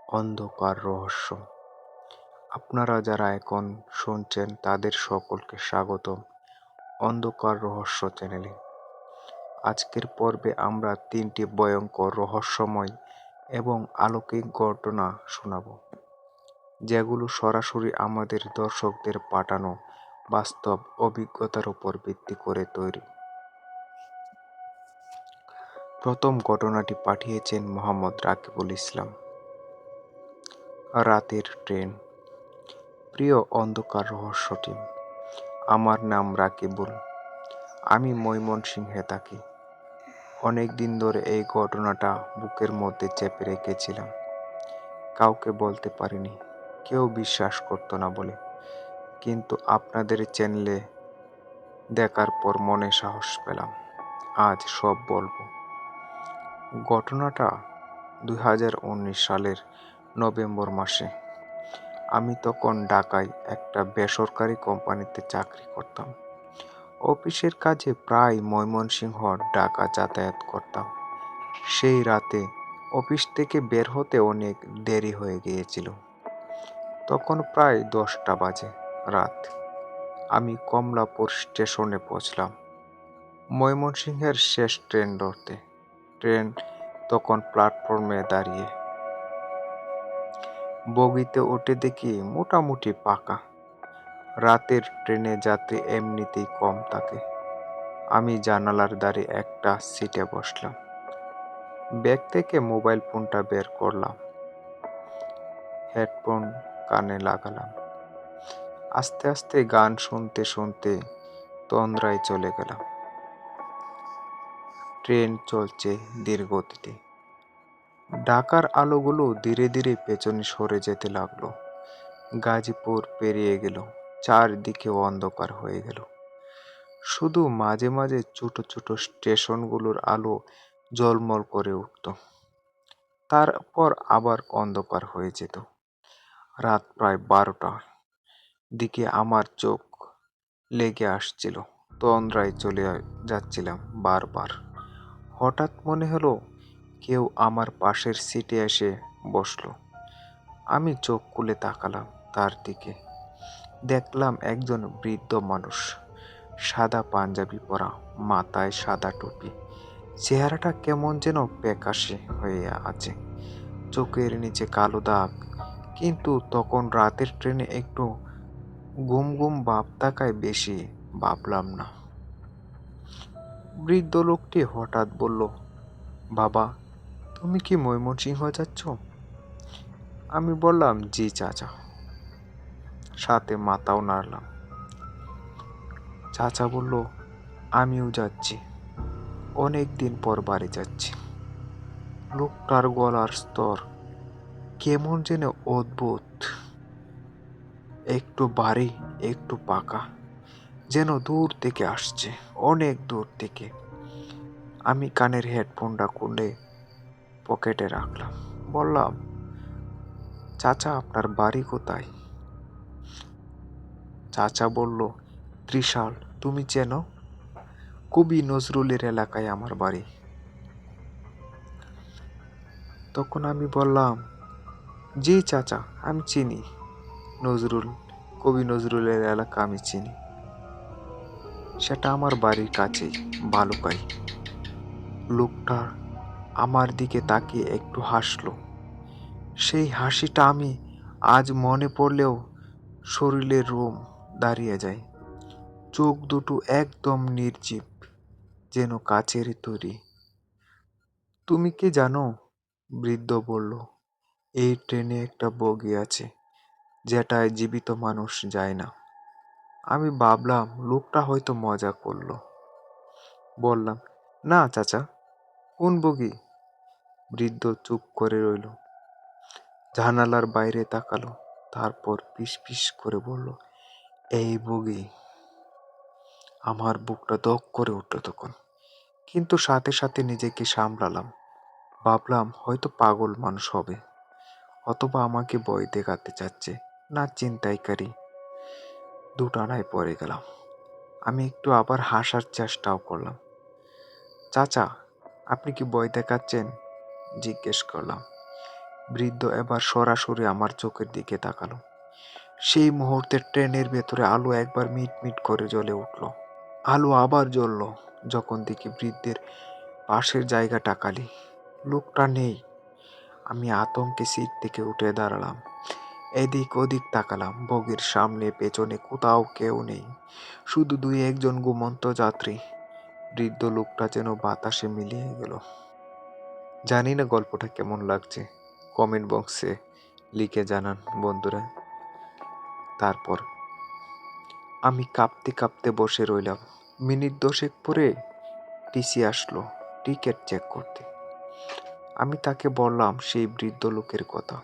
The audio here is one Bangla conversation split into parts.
অন্ধকার রহস্য। আপনারা যারা এখন শুনছেন তাদের সকলকে স্বাগতম অন্ধকার রহস্য চ্যানেলে। আজকের পর্বে আমরা 3টি ভয়ঙ্কর রহস্যময় এবং অলৌকিক ঘটনা শোনাব, যেগুলো সরাসরি আমাদের দর্শকদের পাঠানো বাস্তব অভিজ্ঞতার উপর ভিত্তি করে তৈরি। প্রথম ঘটনাটি পাঠিয়েছেন মোহাম্মদ রাকিবুল ইসলাম। রাতের ট্রেন। প্রিয় অন্ধকার রহস্য টিম, আমার নাম রাকিবুল। আমি ময়মনসিংহে থাকি। অনেক দিন ধরে এই ঘটনাটা বুকের মধ্যে চেপে রেখেছিলাম। কাউকে বলতে পারিনি, কেউ বিশ্বাস করতো না বলে। কিন্তু আপনাদের চ্যানেলে দেখার পর মনে সাহস পেলাম। আজ সব বলবো। ঘটনাটা 2019 সালের নভেম্বর মাসে। আমি তখন ঢাকায় একটা বেসরকারি কোম্পানিতে চাকরি করতাম। অফিসের কাজে প্রায় ময়মনসিংহ ঢাকা যাতায়াত করতাম। সেই রাতে অফিস থেকে বের হতে অনেক দেরি হয়ে গিয়েছিল। তখন প্রায় 10টা বাজে রাত। আমি কমলাপুর স্টেশনে পৌঁছলাম ময়মনসিংহের শেষ ট্রেন ধরতে। ট্রেন তখন প্ল্যাটফর্মে দাঁড়িয়ে। বগিতে উঠে দেখি মোটামুটি পাকা। রাতের ট্রেনে যাত্রী এমনিতেই কম থাকে। আমি জানালার ধারে একটা সিটে বসলাম। ব্যাগ থেকে মোবাইল ফোনটা বের করলাম। হেডফোন কানে লাগালাম। আস্তে আস্তে গান শুনতে শুনতে তন্দ্রায় চলে গেলাম। ট্রেন চলছে ধীর গতিতে। ঢাকার আলোগুলো ধীরে ধীরে পেছনে সরে যেতে লাগলো। গাজীপুর পেরিয়ে গেল। চারদিকে অন্ধকার হয়ে গেল। শুধু মাঝে মাঝে ছোট ছোট স্টেশনগুলোর আলো ঝলমল করে উঠত। তারপর আবার অন্ধকার হয়ে যেত। রাত প্রায় 12টার দিকে আমার চোখ লেগে আসছিল। তন্দ্রায় চলে যাচ্ছিলাম বারবার। হঠাৎ মনে হলো কেউ আমার পাশের সিটে এসে বসলো। আমি চোখ খুলে তাকালাম তার দিকে। দেখলাম একজন বৃদ্ধ মানুষ, সাদা পাঞ্জাবি পরা, মাথায় সাদা টুপি। চেহারাটা কেমন যেন ফ্যাকাশে হয়ে আছে, চোখের নিচে কালো দাগ। কিন্তু তখন রাতের ট্রেনে একটু ঘুম ঘুম ভাব থাকায় বেশি ভাবলাম না। বৃদ্ধ লোকটি হঠাৎ বলল, বাবা, তুমি কি ময়মনসিংহ যাচ্ছ? আমি বললাম, জি চাচা। সাথে মাথাও নাড়লাম। চাচা বলল, আমিও যাচ্ছি। অনেক দিন পর বাড়ি যাচ্ছি। লোকটার গলার স্তর কেমন যেন অদ্ভুত, একটু ভারী, একটু পাকা, যেন দূর থেকে আসছে, অনেক দূর থেকে। আমি কানের হেডফোনটা খুলে পকেটে রাখলাম। বললাম, চাচা, আপনার বাড়ি কোথায়? চাচা বলল, ত্রিশাল। তুমি চেনো? কবি নজরুলের এলাকায় আমার বাড়ি। তখন আমি বললাম, জি চাচা, আমি চিনি। কবি নজরুলের এলাকা আমি চিনি। সেটা আমার বাড়ির কাছেই, ভালুকায়। লোকটা আমার দিকে তাকিয়ে একটু হাসলো। সেই হাসিটা আমি আজ মনে পড়লেও শরীরের রোম দাঁড়িয়ে যায়। চোখ দুটো একদম নির্জীব, যেন কাচের তৈরি। তুমি কি জানো? বৃদ্ধ বলল, এই ট্রেনে একটা বগি আছে যেটায় জীবিত মানুষ যায় না। আমি ভাবলাম লোকটা হয়তো মজা করলো। বললাম, না চাচা, কোন বগি? বৃদ্ধ চুপ করে রইল। জানালার বাইরে তাকালো। তারপর ফিস করে বলল, এই বগি। আমার বুকটা দক করে উঠল তখন। কিন্তু সাথে সাথে নিজেকে সামলালাম। ভাবলাম হয়তো পাগল মানুষ হবে, অথবা আমাকে ভয় দেখাতে চাচ্ছে, না ছিনতাইকারী। দুটানায় পড়ে গেলাম। আমি একটু আবার হাসার চেষ্টাও করলাম। চাচা, আপনি কি ভয় দেখাচ্ছেন? জিজ্ঞেস করলাম। বৃদ্ধ এবার সরাসরি আমার চোখের দিকে তাকালো। সেই মুহূর্তে ট্রেনের ভেতরে আলো একবার মিট মিট করে জ্বলে উঠল। আলো আবার জ্বলল যখন দেখি বৃদ্ধের পাশের জায়গাটা খালি। লোকটা নেই। আমি আতঙ্কে সিট থেকে উঠে দাঁড়ালাম। এদিক ওদিক তাকালাম। বগির সামনে পেছনে কোথাও কেউ নেই, শুধু দুই একজন ঘুমন্ত যাত্রী। বৃদ্ধ লোকটা যেন বাতাসে মিলিয়ে গেল। জানি না গল্পটা কেমন লাগছে, কমেন্ট বক্সে লিখে জানান বন্ধুরা। তারপর আমি কাঁপতে কাঁপতে বসে রইলাম। মিনিট 10 পরে টিসি আসলো টিকিট চেক করতে। আমি তাকে বললাম সেই বৃদ্ধ লোকের কথা।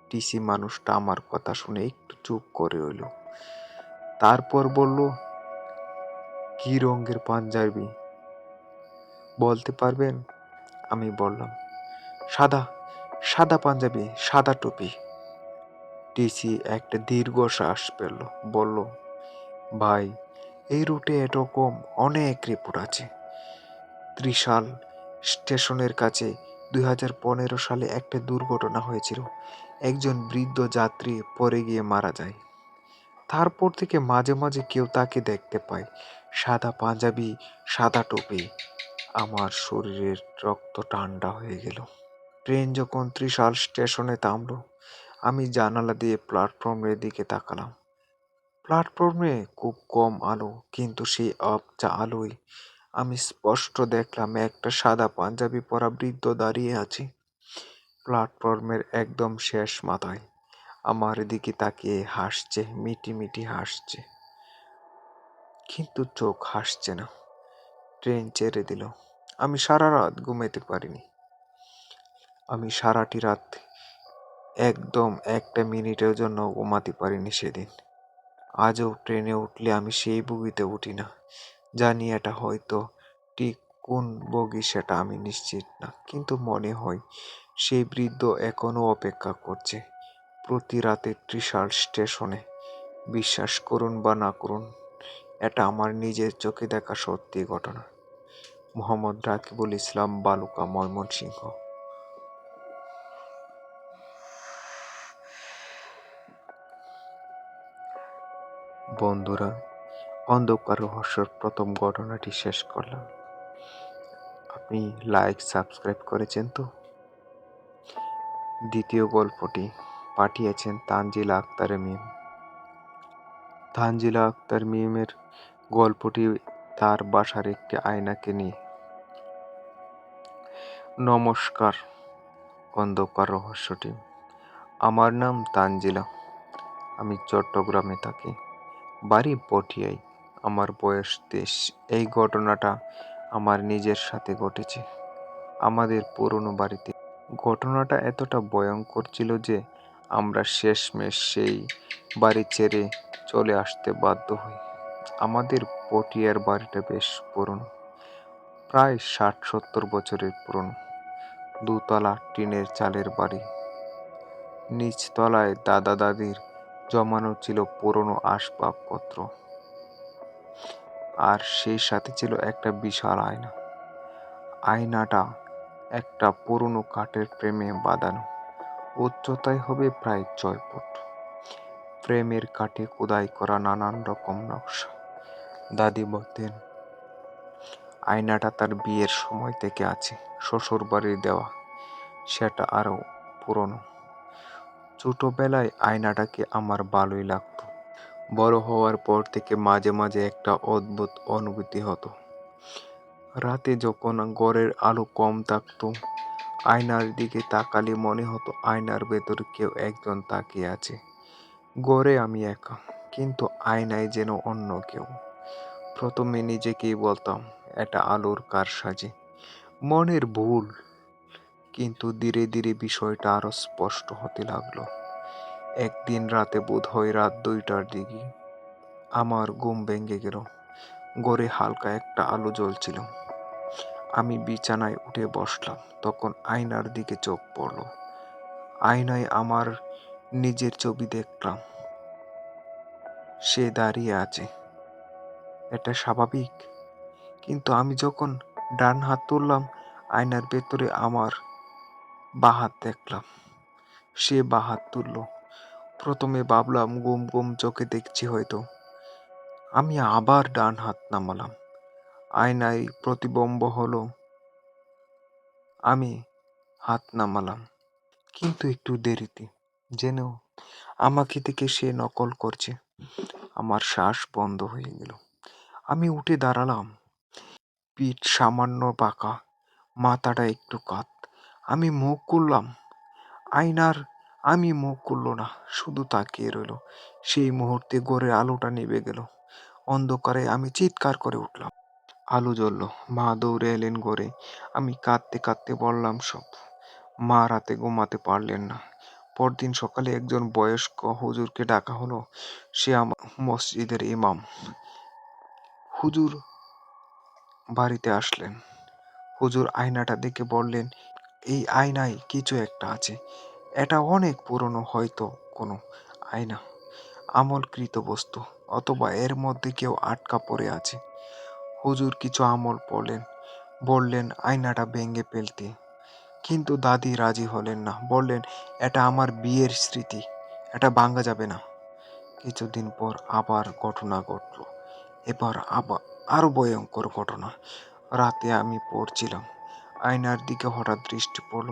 টিসি মানুষটা আমার কথা শুনে একটু চুপ করে রইল। তারপর বলল, কি রঙের পাঞ্জাবি বলতে পারবেন? আমি বললাম, সাদা। সাদা পাঞ্জাবি, সাদা টুপি। টিসি একটা দীর্ঘ শ্বাস ফেলল, বলল, ভাই, এই রুটে এরকম অনেক রিপোর্ট আছে। ত্রিশাল স্টেশনের কাছে 2015 সালে একটা দুর্ঘটনা হয়েছিল। একজন বৃদ্ধ যাত্রী পড়ে গিয়ে মারা যায়। তারপর থেকে মাঝে মাঝে কেউ তাকে দেখতে পায়, সাদা পাঞ্জাবি, সাদা টুপি। আমার শরীরের রক্ত ঠান্ডা হয়ে গেল। ট্রেন যখন ত্রিশাল স্টেশনে থামলো, আমি জানালা দিয়ে প্ল্যাটফর্মের দিকে তাকালাম। প্ল্যাটফর্মে খুব কম আলো, কিন্তু সেই আবছা আলোয় আমি স্পষ্ট দেখলাম একটা সাদা পাঞ্জাবি পরা বৃদ্ধ দাঁড়িয়ে আছে প্ল্যাটফর্মের একদম শেষ মাথায়। আমার দিকে তাকিয়ে হাসছে, মিটি মিটি হাসছে, কিন্তু চোখ হাসছে না। ট্রেন ছেড়ে দিল। আমি সারা রাত ঘুমাতে পারিনি। আমি সারাটি রাত একদম একটা মিনিটের জন্য ঘুমাতে পারিনি সেদিন। আজও ট্রেনে উঠলে আমি সেই বগিতে উঠি না। জানি এটা হয়তো ঠিক কোন বগি সেটা আমি নিশ্চিত না, কিন্তু মনে হয় সেই বৃদ্ধ এখনো অপেক্ষা করছে প্রতি রাতে ত্রিশাল স্টেশনে। বিশ্বাস করুন বা না করুন, এটা আমার নিজের চোখে দেখা সত্যি ঘটনা। মোহাম্মদ রাকিবুল ইসলাম, বালুকা, ময়মনসিংহ। বন্ধুরা, অন্ধকার রহস্যর প্রথম ঘটনাটি শেষ করলাম। আপনি লাইক সাবস্ক্রাইব করেছেন তো? দ্বিতীয় গল্পটি পাঠিয়েছেন তানজিলা আক্তার মিম। তানজিলা আক্তার মিমের গল্পটি তার বাসার একটি আয়নাকে নিয়ে। নমস্কার অন্ধকার রহস্য টিম। আমার নাম তানজিলা। আমি চট্টগ্রামে থাকি, বাড়ি পটিয়ায়। আমার বয়স 23। এই ঘটনাটা আমার নিজের সাথে ঘটেছে, আমাদের পুরনো বাড়িতে। ঘটনাটা এতটা ভয়ঙ্কর ছিল যে আমরা শেষমেশ সেই বাড়ি ছেড়ে চলে আসতে বাধ্য হই। আমাদের পটিয়ার বাড়িটা বেশ পুরনো, প্রায় 60-70 বছরের পুরনো। দুতলা টিনের চালের বাড়ি। নিচতলায় দাদা দাদির জমানো ছিল পুরনো আসবাবপত্র, আর সেই সাথে ছিল একটা বিশাল আয়না। আয়নাটা একটা পুরনো কাঠের ফ্রেমে বাঁধানো, উচ্চতায় হবে প্রায় 6 ফুট। ফ্রেমের কাঠে খোদাই করা নানান রকম নকশা। দাদি বলতেন, আয়নাটা তার বিয়ের সময় থেকে আছে, শ্বশুর বাড়ির দেওয়া। সেটা আরো পুরনো। ছোটবেলায় আয়নাটাকে আমার ভালোই লাগতো। বড় হওয়ার পর থেকে মাঝে মাঝে একটা অদ্ভুত অনুভূতি হতো। রাতে যখন ঘরের আলো কম থাকতো, আয়নার দিকে তাকালে মনে হতো আয়নার ভেতর কেউ একজন তাকিয়ে আছে। ঘরে আমি একা, কিন্তু আয়নায় যেন অন্য কেউ। প্রথমে নিজেকেই বলতাম, এটা আলোর কারসাজি, মনের ভুল। কিন্তু ধীরে ধীরে বিষয়টা আরো স্পষ্ট হতে লাগলো। একদিন রাতে, বোধহয় রাত 2টার দিকে, আমার ঘুম ভেঙে গেল। ঘরে হালকা একটা আলো জ্বলছিল। আমি বিছানায় উঠে বসলাম, তখন আয়নার দিকে চোখ পড়ল। আয়নায় আমার নিজের ছবি দেখলাম। সে দাঁড়িয়ে আছে। এটা স্বাভাবিক? কিন্তু আমি যখন ডান হাত তুললাম, আয়নার ভেতরে আমার বাঁ হাত দেখলাম। সে বাহাত তুলল। প্রথমে ভাবলাম গুম গুম চোখে দেখছি হয়তো। আমি আবার ডান হাত নামালাম। আয়নায় প্রতিবিম্ব হলো। আমি হাত নামালাম, কিন্তু একটু দেরিতে। যেন আমাকে দেখে সে নকল করছে। আমার শ্বাস বন্ধ হয়ে গেল। আমি উঠে দাঁড়ালাম। পিঠ সামান্য বাঁকা, মাথাটা একটু কাত। আমি মুখ খুললাম। আয়নার আমি মুখ খুলল না, শুধু তাকিয়ে রইল। সেই মুহূর্তে ঘরের আলোটা নিভে গেল। অন্ধকারে আমি চিৎকার করে উঠলাম। আলো জ্বলল। মা দৌড়ে এলেন ঘরে। আমি কাঁদতে কাঁদতে বললাম সব। মা রাতে ঘুমাতে পারলেন না। পরদিন সকালে একজন বয়স্ক হুজুরকে ডাকা হলো। সে আমার মসজিদের ইমাম। হুজুর বাড়িতে আসলেন। হুজুর আয়নাটা দেখে বললেন, এই আয়নায় কিছু একটা আছে। এটা অনেক পুরনো, হয়তো কোনো আয়না, আমলকৃত বস্তু, অথবা এর মধ্যে কেউ আটকা পড়ে আছে। হুজুর কিছু আমল পড়লেন, বললেন আয়নাটা ভেঙে ফেলতে। কিন্তু দাদি রাজি হলেন না। বললেন, এটা আমার বিয়ের স্মৃতি, এটা ভাঙা যাবে না। কিছুদিন পর আবার ঘটনা ঘটল। এবার আবার আরো ভয়ঙ্কর ঘটনা। রাতে আমি পড়ছিলাম। আয়নার দিকে হঠাৎ দৃষ্টি পড়ল।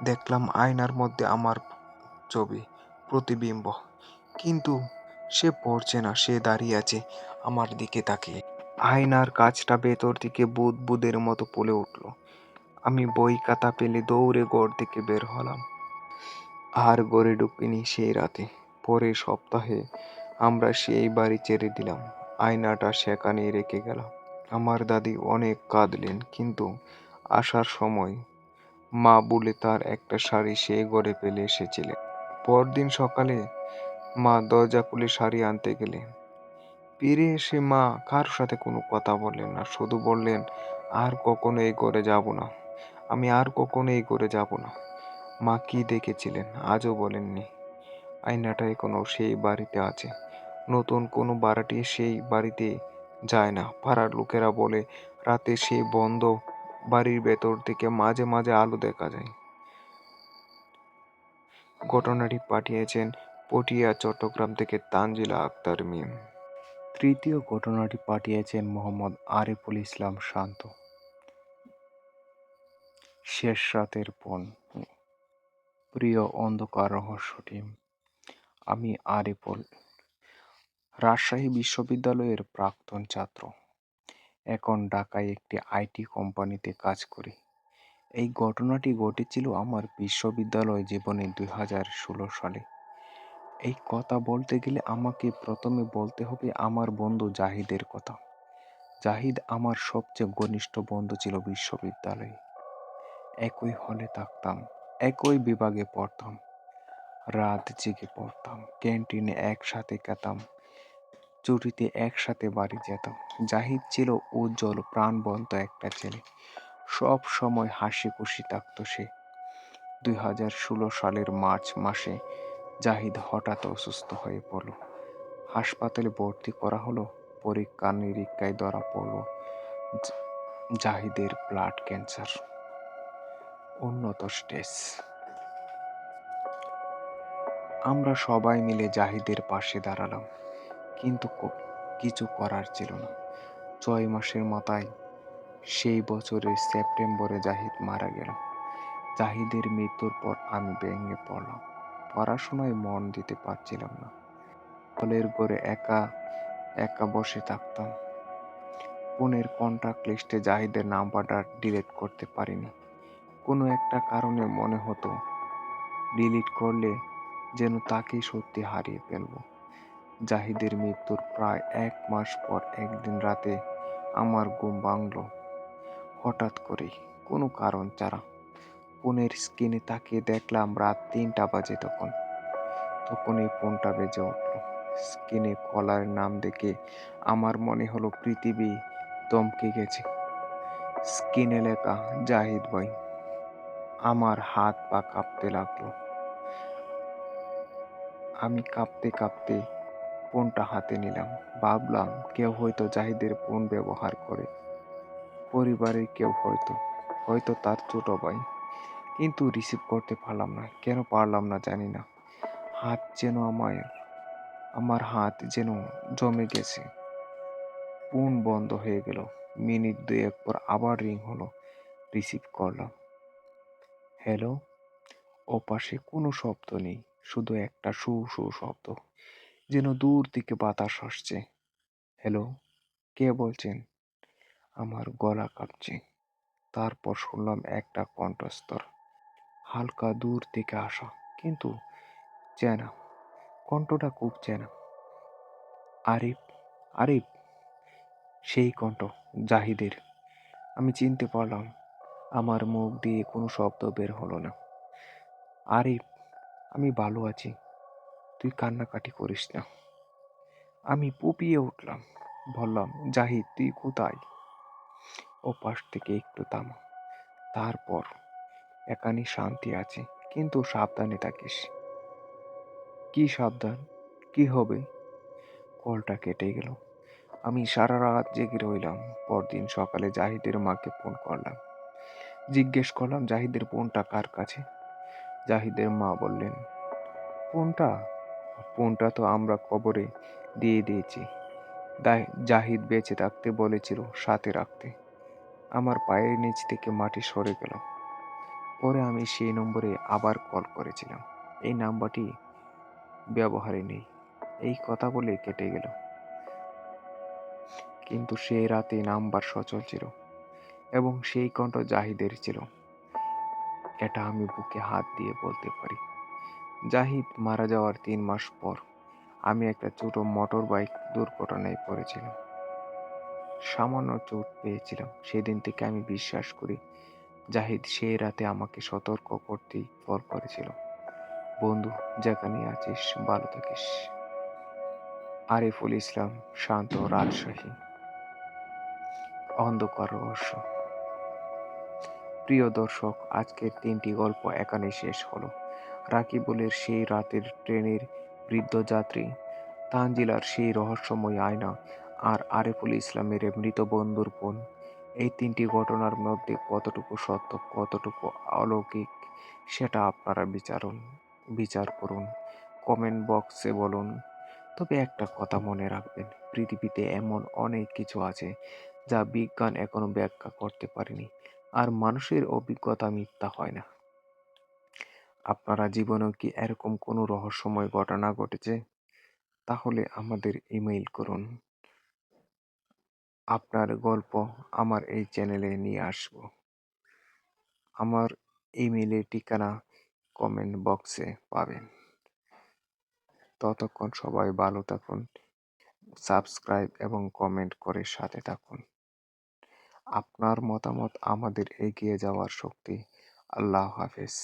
দেখলাম আয়নার মধ্যে আমার ছবি, প্রতিবিম্ব। কিন্তু সে পড়ছে না, সে দাঁড়িয়ে আছে আমার দিকে তাকিয়ে। আয়নার কাঁচটা ভেতর থেকে বুদবুদের মতো ফুলে উঠল। আমি বই খাতা পেলে দৌড়ে ঘর থেকে বের হলাম। আর ঘরে ঢুকিনি সেই রাতে। পরের সপ্তাহে আমরা সেই বাড়ি ছেড়ে দিলাম। আয়নাটা সেখানেই রেখে গেলাম। আমার দাদি অনেক কাঁদলেন, কিন্তু আসার সময় মা বলে তার একটা শাড়ি সেই ঘরে ফেলে এসেছিলেন। পরদিন সকালে মা দরজা খুলে শাড়ি আনতে গেলেন। ফিরে এসে মা কার সাথে কোনো কথা বললেন না, শুধু বললেন, আর কখনো এই ঘরে যাব না, আমি আর কখনো এই ঘরে যাব না। মা কি দেখেছিলেন আজও বলেননি। আয়নাটা এখনো সেই বাড়িতে আছে। নতুন কোনো ভাড়াটে সেই বাড়িতে যায় না। পাড়ার লোকেরা বলে রাতে সেই বন্ধ বাড়ির ভেতর থেকে মাঝে মাঝে আলো দেখা যায়। ঘটনাটি পাঠিয়েছেন পটিয়া, চট্টগ্রাম থেকে তানজিলা আক্তার মিম। তৃতীয় ঘটনাটি পাঠিয়েছেন মোহাম্মদ আরিফুল ইসলাম শান্ত। শেষ রাতের পণ। প্রিয় অন্ধকার রহস্য টিম, আমি আরিফুল, রাজশাহী বিশ্ববিদ্যালয়ের প্রাক্তন ছাত্র। এখন ঢাকায় একটি আইটি কোম্পানিতে কাজ করি। এই ঘটনাটি ঘটেছিল আমার বিশ্ববিদ্যালয় জীবনে 2016 সালে। এই কথা বলতে গেলে আমাকে প্রথমে বলতে হবে আমার বন্ধু জাহিদের কথা। জাহিদ আমার সবচেয়ে ঘনিষ্ঠ বন্ধু ছিল বিশ্ববিদ্যালয়ে। একই হলে থাকতাম, একই বিভাগে পড়তাম, রাত জেগে পড়তাম, ক্যান্টিনে একসাথে খেতাম, ছুটিতে একসাথে বাড়ি যেতাম। জাহিদ ছিল উজ্জ্বল প্রাণবন্ত একটা ছেলে। সব সময় হাসি খুশি থাকতো সে। 2016 সালের মার্চ মাসে জাহিদ হঠাৎ অসুস্থ হয়ে পড়ল। হাসপাতালে ভর্তি করা হলো। পরীক্ষা নিরীক্ষায় ধরা পড়ল জাহিদের ব্লাড ক্যান্সার, উন্নত স্টেজ। আমরা সবাই মিলে জাহিদের পাশে দাঁড়ালাম, কিন্তু কিছু করার ছিল না। 6 মাসের মাথায় সেই বছরের সেপ্টেম্বরে জাহিদ মারা গেল। জাহিদের মৃত্যুর পর আমি ভেঙে পড়লাম। পড়াশোনায় মন দিতে পারছিলাম না। হলের ঘরে একা একা বসে থাকতাম। ফোনের কন্টাক্ট লিস্টে জাহিদের নাম্বারটা ডিলিট করতে পারিনি। কোনো একটা কারণে মনে হতো ডিলিট করলে যেন তাকেই সত্যি হারিয়ে ফেলবো। জাহিদের মৃত্যুর প্রায় 1 মাস পর একদিন রাতে আমার ঘুম ভাঙল হঠাৎ করেই, কোনো কারণ ছাড়া। ফোনের স্ক্রিনে তাকিয়ে দেখলাম রাত 3টা বাজে। তখনই ফোনটা বেজে উঠল। স্ক্রিনে কলারের নাম দেখে আমার মনে হলো পৃথিবী থমকে গেছে। স্ক্রিনে লেখা জাহিদ ভাই। আমার হাত পা কাঁপতে লাগলো। আমি কাঁপতে কাঁপতে ফোনটা হাতে নিলাম। ভাবলাম কেউ হয়তো জাহিদের ফোন ব্যবহার করে। পরিবারের কেউ, হয়তো হয়তো তার ছোট ভাই। কিন্তু রিসিভ করতে পারলাম না। কেন পারলাম না জানি না। হাত যেন আমার হাত যেন জমে গেছে। ফোন বন্ধ হয়ে গেল। মিনিট দুয়েক পর আবার রিং হলো। রিসিভ করলাম। হ্যালো? ওপাশে কোনো শব্দ নেই, শুধু একটা শু শু শব্দ, যেন দূর থেকে বাতাস আসছে। হ্যালো, কে বলছেন? আমার গলা কাঁপছে। তারপর শুনলাম একটা কণ্ঠস্বর, হালকা দূর থেকে আসা, কিন্তু চেনা। কণ্ঠটা খুব চেনা। আরিফ, আরিফ। সেই কণ্ঠ, জাহিদের। আমি চিনতে পারলাম। আমার মুখ দিয়ে কোনো শব্দ বের হলো না। আরিফ, আমি ভালো আছি, তুই কান্নাকাটি করিস না। আমি পুপিয়ে উঠলাম। বললাম, জাহিদ তুই কোথায়? ও পাশ থেকে একটু থামা। তারপর, এখানে শান্তি আছে, কিন্তু সাবধানে থাকিস। কি সাবধান? কি হবে? কলটা কেটে গেল। আমি সারা রাত জেগে রইলাম। পরদিন সকালে জাহিদের মাকে ফোন করলাম। জিজ্ঞেস করলাম জাহিদের ফোনটা কার কাছে। জাহিদের মা বললেন, ফোনটা ফোনটা তো আমরা কবরে দিয়ে দিয়েছি। জাহিদ বেঁচে থাকতে বলেছিল সাথে রাখতে। আমার পায়ের নিচ থেকে মাটি সরে গেল। পরে আমি সেই নম্বরে আবার কল করেছিলাম। এই নাম্বারটি ব্যবহারে নেই। এই কথা বলে কেটে গেল। কিন্তু সেই রাতে নাম্বার সচল ছিল এবং সেই কণ্ঠ জাহিদের ছিল। এটা আমি বুকে হাত দিয়ে বলতে পারি। জাহিদ মারা যাওয়ার 3 মাস পর আমি একটা ছোট মোটর বাইক দুর্ঘটনায় পড়েছিলাম। সামান্য চোট পেয়েছিলাম। সেদিন থেকে আমি বিশ্বাস করি জাহিদ সেই রাতে আমাকে সতর্ক করতেই কল করেছিল। বন্ধু, যেখানে আছিস ভালো থাকিস। আরিফুল ইসলাম, শান্ত, রাজশাহী। অন্ধকার রহস্য। প্রিয় দর্শক, আজকের 3টি গল্প এখানেই শেষ হলো। রাকিবুলের সেই রাতের ট্রেনের বৃদ্ধ যাত্রী, তানজিলার সেই রহস্যময় আয়না, আর আরিফুল ইসলামের মৃত বন্ধুর ফোন। এই 3টি ঘটনার মধ্যে কতটুকু সত্য, কতটুকু অলৌকিক, সেটা আপনারা বিচার করুন, কমেন্ট বক্সে বলুন। তবে একটা কথা মনে রাখবেন, পৃথিবীতে এমন অনেক কিছু আছে যা বিজ্ঞান এখনো ব্যাখ্যা করতে পারেনি, আর মানুষের অভিজ্ঞতা মিথ্যা হয় না। আপনারা জীবনেও কি এরকম কোনো রহস্যময় ঘটনা ঘটেছে? তাহলে আমাদের ইমেইল করুন। আপনার গল্প আমার এই চ্যানেলে নিয়ে আসব। আমার ইমেইলের ঠিকানা কমেন্ট বক্সে পাবেন। ততক্ষণ সবাই ভালো থাকুন, সাবস্ক্রাইব এবং কমেন্ট করে সাথে থাকুন। আপনার মতামত আমাদের এগিয়ে যাওয়ার শক্তি। আল্লাহ হাফেজ।